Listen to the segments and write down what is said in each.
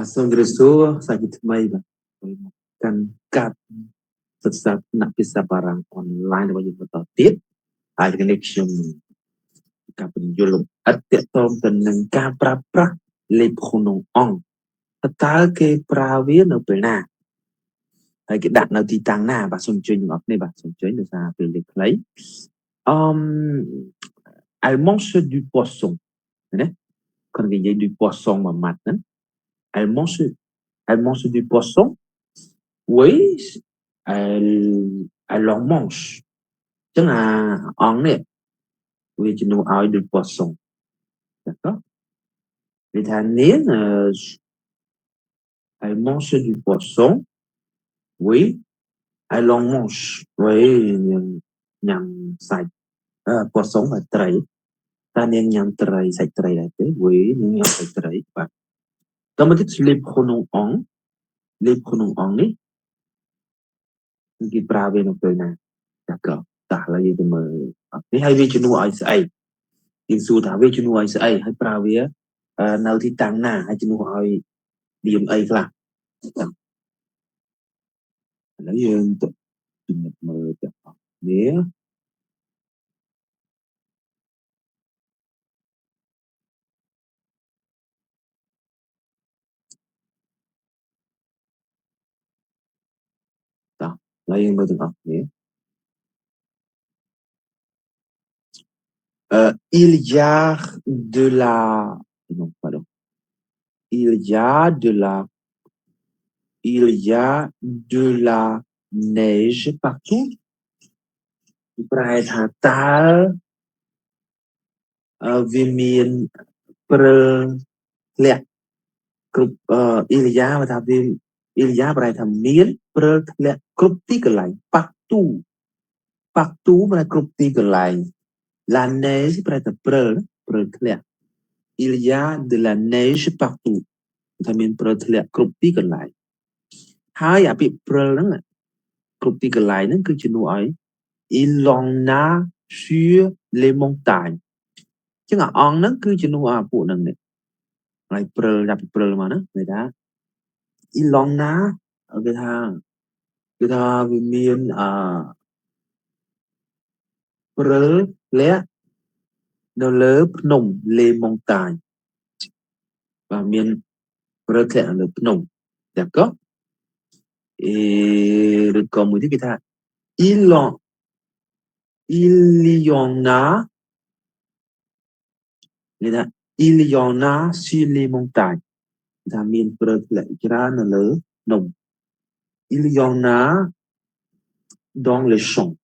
Pasang Gresur sakit mai ba kan kat sesat nak bisa barang online bagi betul tit ada connection ka penjual atik tom tenang ka pra le khunong ong tata ke pravia no pena hay cái đặt nào thì tăng na bà xong chơi ngọc này bà xong chơi được sao về lịch lấy elle mange du poisson né còn cái gì du poisson mà mặt đó elle mange elle mange du poisson. Oui, elle en mange. Tức là on này, vì chúng nó ăn được poisson. D'accord? Vì thế nên, elle mange du poisson. Oui, elle en mange. Oui, nhằm sạch. Poisson làត្រីta nên nhằmត្រីsạchត្រីដែរទេ Oui, នឹងញ៉ាំសាច់ត្រីបាទតមកទៀត les pronoms en les pronoms en នេះគេប្រើវានៅពេលណា D'accord តោះឥឡូវយើងទៅមើលនេះហើយវាជំនួសឲ្យស្អីយើងសួរថាវាជំនួសឲ្យស្អីហើយប្រើវានៅទីតាំងណាហើយជំនួសឲ្យនាមអីខ្លះឥឡូវយើងទៅពិនិត្យមើលទាំងអស់គ្នាតោះឥឡូវយើងមើលទាំងអស់គ្នាil y a de la non pardon il y a de la il y a de la neige partout ប្រែថាតើវាមានព្រិលធ្លាក់គ្រប់អ៊ីលយ៉ាបើថាវាអ៊ីលយ៉ាប្រែថាមានព្រិលធ្លាក់គ្រប់ទីកន្លែងប៉ាក់ទូប្រែគ្រប់ទីកន្លែង la neige ប្រែថាព្រិលធ្លាក់ il y a de la neige partout ថាមានព្រិលធ្លាក់គ្រប់ទីកន្លែងហើយអាពាក្យព្រិលហ្នឹងគ្រប់ទីកន្លែងហ្នឹងគឺជំនួសឲ្យ il en a sur les montagnes ចឹងអាអង្គហ្នឹងគឺជំនួសឲ្យពួកហ្នឹងនេះហើយព្រិលចាប់ពីព្រិលមកណាគេថា il en a គេថាវាមានព្រិលធ្លាក់នៅលើភ្នំ les montagnes បាទមានព្រិលធ្លាក់នៅលើភ្នំ D'accord et ឬក៏មួយទៀតគេថា il y en a គេថា il y en a sur les montagnes ថាមានព្រិលធ្លាក់ច្រើននៅលើភ្នំ il y en a dans les champs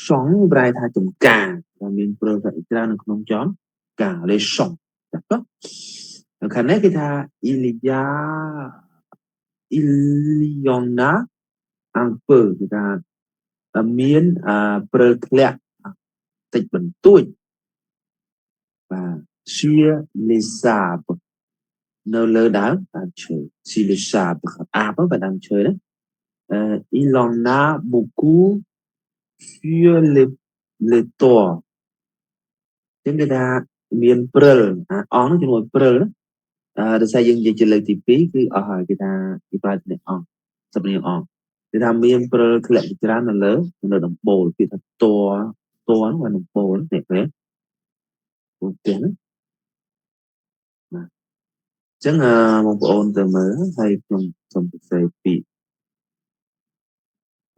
champs ប្រែថាចំការថាមានព្រិលធ្លាក់ច្រើននៅក្នុងចំការ les champs D'accord ខាងនេះគេថា il y en a un peu គេថាមានព្រិលធ្លាក់តិចបន្តួចបាទ sur les arbres នៅលើដើមឈើ sur les arbres អាបបើដើមឈើណា il en a beaucoup sur les toits ចឹងគេថាមានព្រិលអង្គជំនួសព្រិលដោយសារយើងនិយាយជាលើកទី2គឺអស់ហើយគេថាគេប្រើជំនាញអង្គសំនៀងអង្គគេថាមានព្រិលធ្លាក់ច្រើននៅលើដំបូលគេថាតហ្នឹងវាដំបូលនេះទេពួកទៀតណាបាទអញ្ចឹងបងប្អូនទៅមើលហើយខ្ញុំសូមសរសេរពាក្យ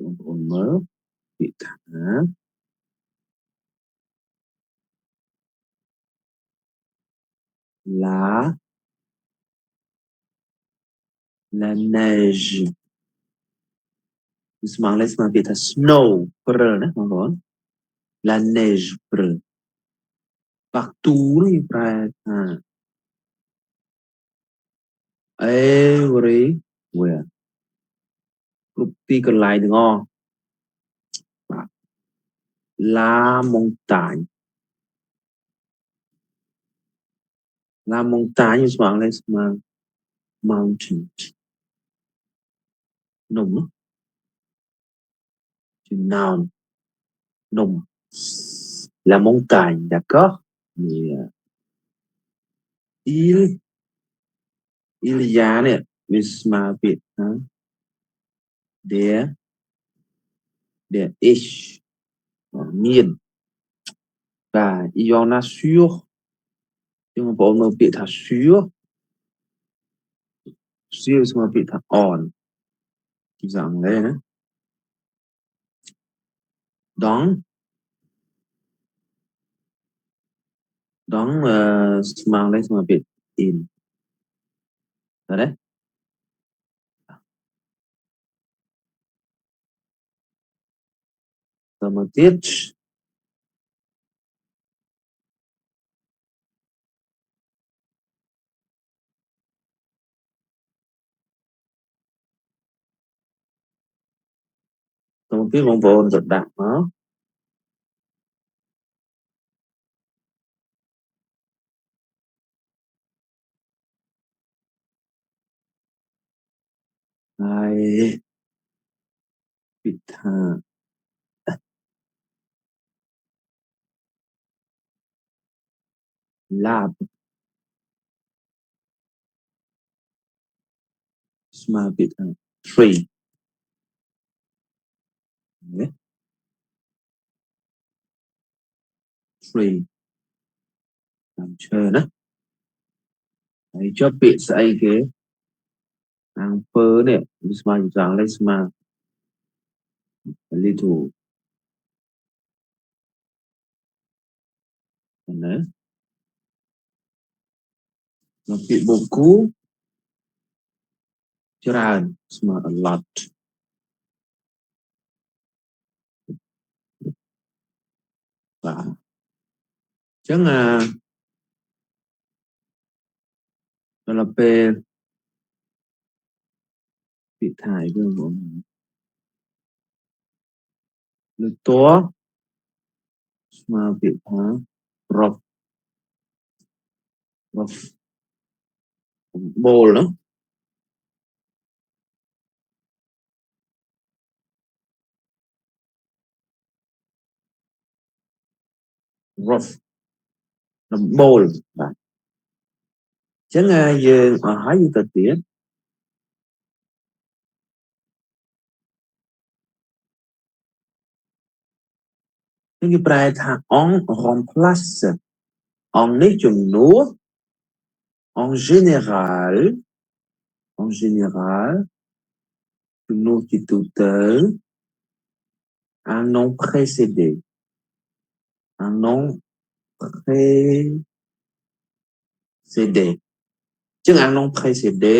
បងប្អូនមើលពាក្យថា la neige ស្មើលេខស្មើពាក្យថា snow ព្រិលណាបងប្អូន la neige ព្រិល partout នេះប្រែថា everywhere គ្រប់ទីកន្លែងទាំងអស់បាទ la montagne la montagne ស្មើលេខស្មើ mountain ភ្នំជា noun ភ្នំ la montagne d'accord il Ilya nè Wisma Việt der der ich miền và Iona sur nhưng mà bộ một biệt thà sur sur mà biệt thà on dạng đấy nữa đón đón mang đấy mà biệt in rồi đấy rồi một tiết rồi một tiết vòng vồn giật đạn nó hai biệt thà lab mà biệt thà tree đấy tree làm chơi đó đấy cho biệt sai cái ang pơ này mà dạng lấy mà little đấy nó bị bồ cúច្រើនស្មើ a lot បាទអញ្ចឹងដល់ពេលពាក្យថាយើងបងលើតួស្មើពាក្យថា rough rough បូលណា rough ដំបូលបាទអញ្ចឹងយើងហើយយើងទៅទៀតនឹងគេប្រែថា on remplace on នេះជំនួស en général en général ជំនួសជាទូទៅ un nom précédé un nom précédé អញ្ចឹង un nom précédé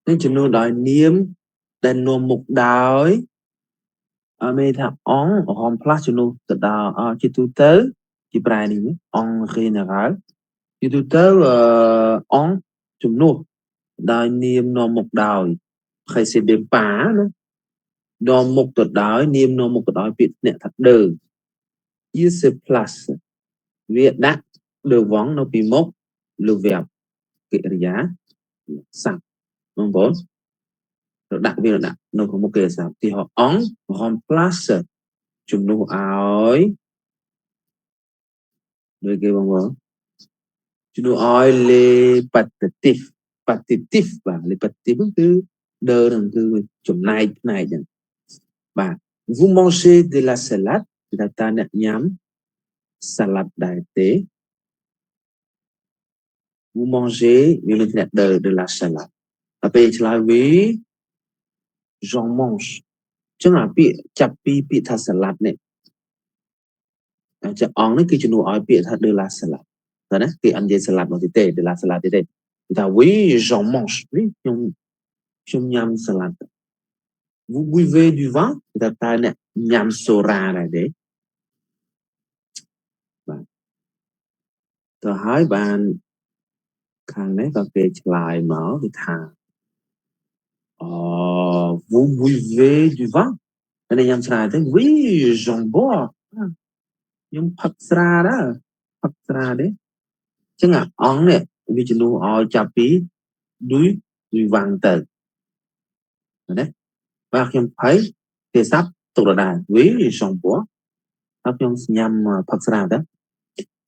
នឹងជំនួសដោយនាមដែលនាំមុខដោយមានថា on remplace ជំនួសទៅដល់ជាទូទៅជាប្រែនេះ en général ជាទូទៅon ជំនួសដោយនាមនាំមុខដោយ précédé par ណានាំមុខទៅដោយនាមនាំមុខទៅដោយពាក្យអ្នកថា de il se place វាដាក់ devant នៅពីមុខ le verbe កិរិយាសព្ទបងប្អូនដាក់វាដាក់នៅក្នុងមុខកិរិយាសព្ទទីហោ on remplace ជំនួសឲ្យដូចគេបងប្អូនជំនួសឲ្យ les patatifs patatif បាទ les patatif គឺ de នឹងគឺចំណែកផ្នែកហ្នឹងបាទ vous mangez de la salade គឺថាតើអ្នកញ៉ាំ salade ដែរទេ vous mangez វាមានអ្នក de la salade ដល់ពេលឆ្លើយ oui j'en mange អញ្ចឹងអាពាក្យចាប់ពីពាក្យថា salade នេះចាអង្គនេះគឺជំនួសឲ្យពាក្យថា de la salade តើណាគេអត់និយាយ salade មកទៀតទេ de la salade ទៀតទេគឺថា oui j'en mange នេះខ្ញុំញ៉ាំ salade vous buvez du vin គឺថាតើអ្នកញ៉ាំសូរ៉ាដែរទេបាទទៅហើយបានខាងនេះក៏គេឆ្លើយមកគឺថាvous buvez du vin Nên nhầm xài thế oui j'en bois nhầm phật ra đó phật ra đấy chứ ngà ong nè vì chúng nó ở chạp bí đuôi đuôi vàng tờ đấy và nhầm thấy thì sắp tục là đài oui j'en bois và nhầm nhầm phật ra đó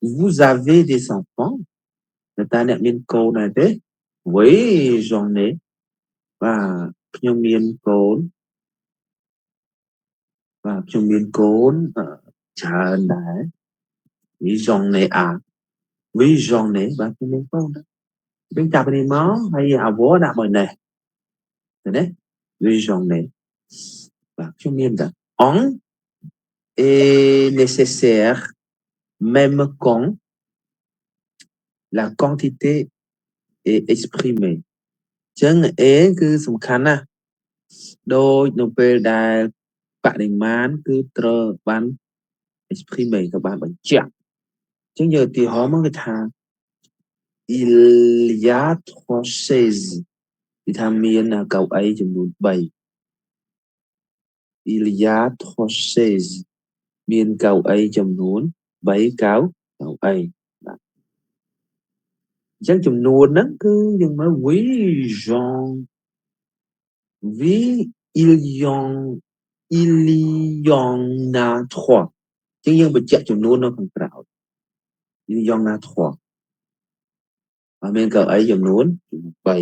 vous avez des enfants người ta nhận biên câu này thế oui j'en ai và nhầm biên câu và nhầm biên câu trả ơn đấy oui j'en ai à oui j'en ai và nhầm biên câu đó bên cạnh này máu hay à bố đã bởi này đấy oui j'en ai và nhầm biên đó on est nécessaire même quand la quantité est exprimée ចឹង A គឺសំខាន់ណាស់ដូចនៅពេលដែលបរិមាណគឺត្រូវបាន exprime ក៏បានបញ្ជាក់អញ្ចឹងយកឧទាហរណ៍មកគឺថា il y a 3 chaises គឺថាមានកៅអីចំនួន3 il y a 3 chaises មានកៅអីចំនួន3កៅអីបាទអញ្ចឹងចំនួនហ្នឹងគឺយើងមើល oui j'en oui il y en a 3អញ្ចឹងយើងបញ្ជាក់ចំនួននៅខាងក្រៅ il y en a 3và bên cạnh ấyចំនួន3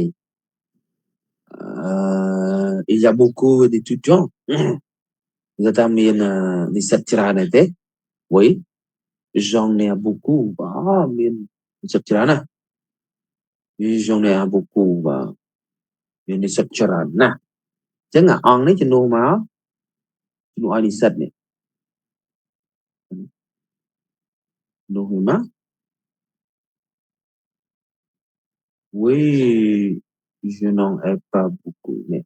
il y a beaucoup d'étudiants người taមាននិស្សិតច្រើនដែរទេ oui j'en ai beaucoup បាទមាននិស្សិតច្រើនណាស់ oui j'en ai beaucoup បាទមាននិស្សិតច្រើនណាស់អញ្ចឹងអាអង្គនេះជំនួសមកជំនួសឲ្យនិស្សិតនេះជំនួសមក oui je n'en ai pas beaucoup នេះ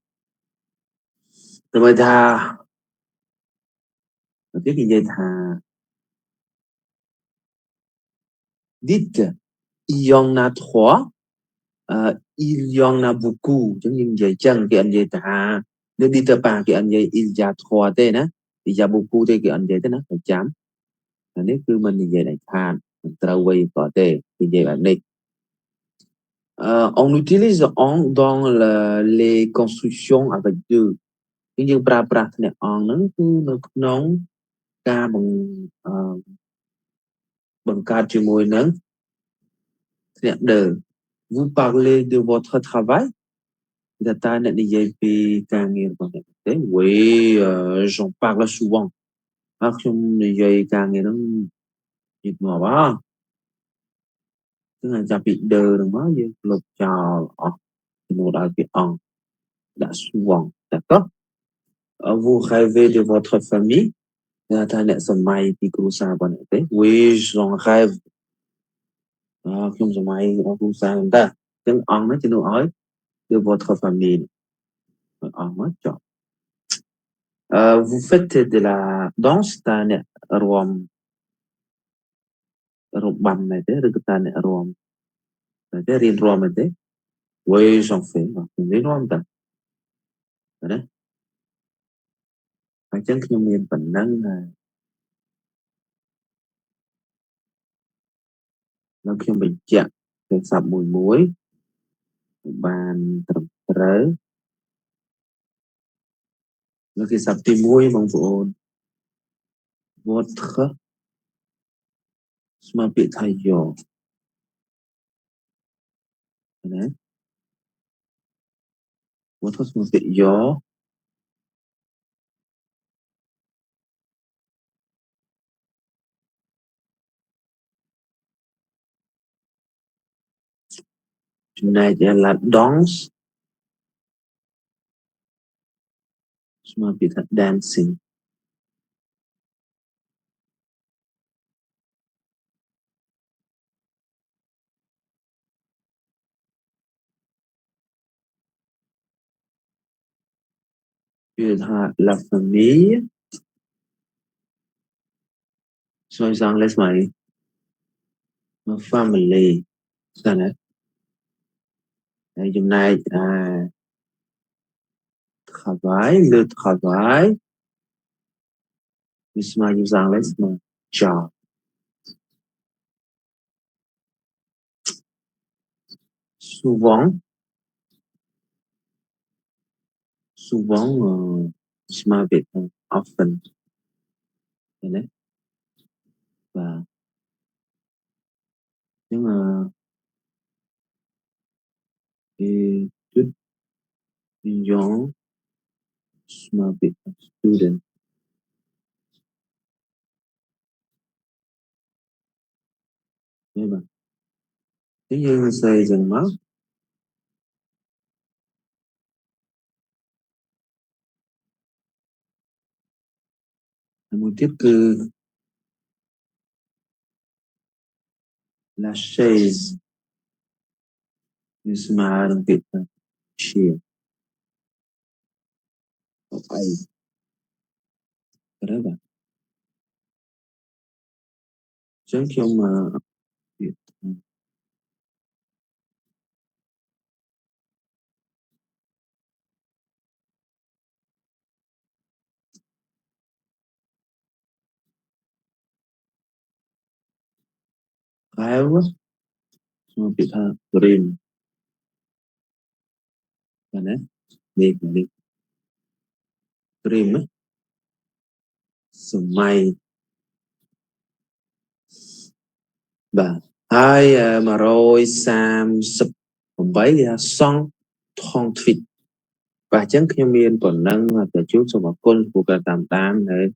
តែថាទីគេនិយាយថា dites il y en a 3 il y en a beaucoup អញ្ចឹងយើងនិយាយចឹងគេអត់និយាយថាnếu đi tới baគេអត់និយាយ il y a 3ទេណា il y a beaucoup ទេគេអត់និយាយទេណាប្រចាំអានេះគឺមិននិយាយដាច់ខាតមិនត្រូវវ័យក៏ទេនិយាយបែបនេះon utilise on dans les constructions avec deux យើងប្រើប្រាស់ធ្នាក់អង្គហ្នឹងគឺនៅក្នុងការបង្កើតជាមួយនឹងធ្នាក់ដើម vous parlez de votre travail data អ្នកនិយាយពីការងាររបស់អ្នកទេ oui j'en parle souvent ហើយខ្ញុំនិយាយការងារហ្នឹងញឹកញាប់ហ្នឹងចាប់ពីដើហ្នឹងមកយើងលុបចោលអស់ចំនួនឲ្យពីអង្គដាក់ souvent d'accord vous rêvez de votre famille ថាអ្នកសម័យពីគ្រួសាររបស់អ្នកទេ oui j'en rêve ខ្ញុំសម័យរបស់គ្រួសារហ្នឹងតាអញ្ចឹងអង្គហ្នឹងជំនួសឲ្យ de votre famille អង្គមកចប់vous faites de la danse តើអ្នករាំរបាំដែរទេឬក៏តើអ្នករាំតែទេរៀនរាំមែនទេ oui j'en fais ខ្ញុំរៀនរាំតាណាអញ្ចឹងខ្ញុំមានប៉ុណ្ណឹងហើយខ្ញុំបញ្ជាក់ពីស័ព្ទមួយបានត្រឹមត្រូវនៅគេស័ព្ទទី1បងប្អូន votre ស្មើពាក្យថាយកណា votre ស្មើពាក្យយកចំណែក la danse ស្មើពាក្យថា dancingពាក្យថា la famille ស្មើសងលេស្មើ family ស្គាល់ទេហើយចំណែកtravail le travail Wisma usang lesma cha souvent souvent Wisma Việt Nam often đấy và nhưng mà étudiant Wisma Việt Nam student đấy mà thế nhưng xây dần mất một tiếp cư la chaise Wisma Việt Nam chia phải đấy bạn chẳng khi mà Việt Nam Iowa Wisma Việt Nam Green và đấy đi Green á sớm mai và hai mà rồi sam sập bảy song thong thịt và chẳng khi miền còn nâng và chú số một côn của cả tam tam đấy